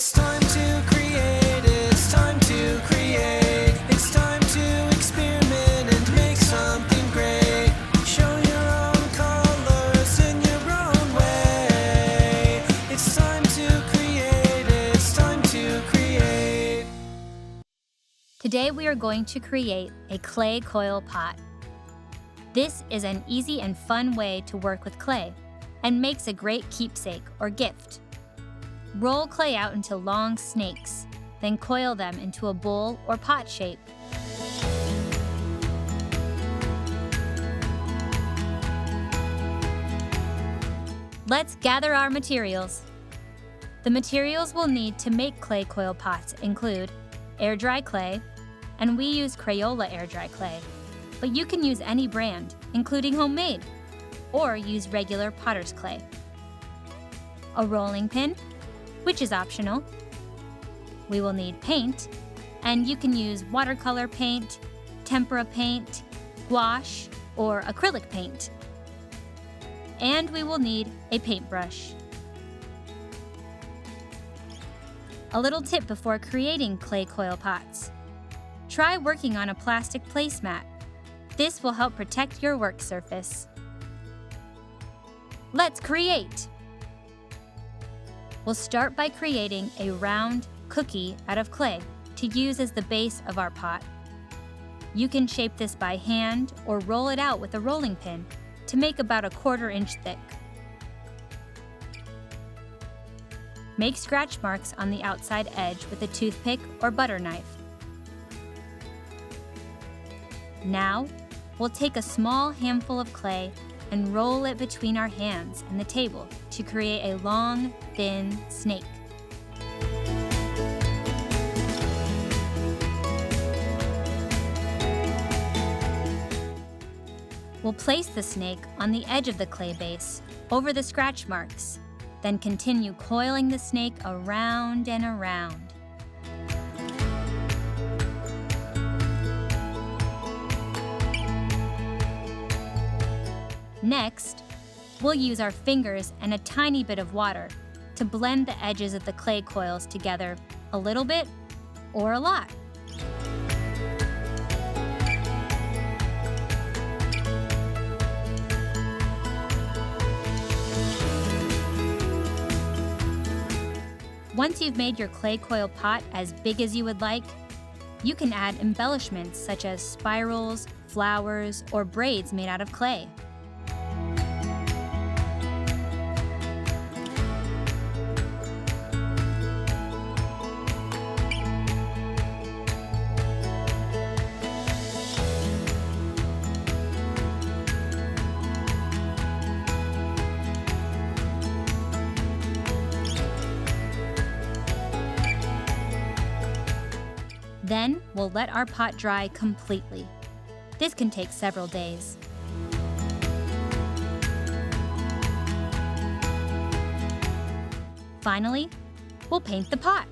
It's time to create, it's time to create. It's time to experiment and make something great. Show your own colors in your own way. It's time to create, it's time to create. Today we are going to create a clay coil pot. This is an easy and fun way to work with clay and makes a great keepsake or gift. Roll clay out into long snakes, then coil them into a bowl or pot shape. Let's gather our materials. The materials we'll need to make clay coil pots include air dry clay, and we use Crayola Air Dry Clay, but you can use any brand, including homemade, or use regular potter's clay. A rolling pin, which is optional. We will need paint, and you can use watercolor paint, tempera paint, gouache, or acrylic paint. And we will need a paintbrush. A little tip before creating clay coil pots. Try working on a plastic placemat. This will help protect your work surface. Let's create! We'll start by creating a round cookie out of clay to use as the base of our pot. You can shape this by hand or roll it out with a rolling pin to make about a 1/4 inch thick. Make scratch marks on the outside edge with a toothpick or butter knife. Now, we'll take a small handful of clay and roll it between our hands and the table to create a long, thin snake. We'll place the snake on the edge of the clay base, over the scratch marks, then continue coiling the snake around and around. Next, we'll use our fingers and a tiny bit of water to blend the edges of the clay coils together a little bit or a lot. Once you've made your clay coil pot as big as you would like, you can add embellishments such as spirals, flowers, or braids made out of clay. Then, we'll let our pot dry completely. This can take several days. Finally, we'll paint the pot.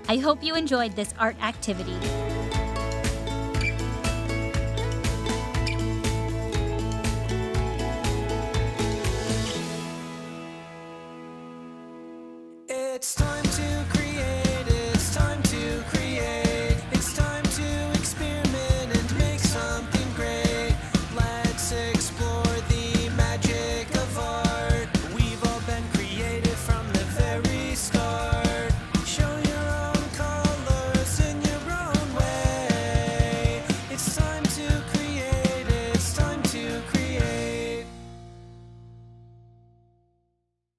I hope you enjoyed this art activity.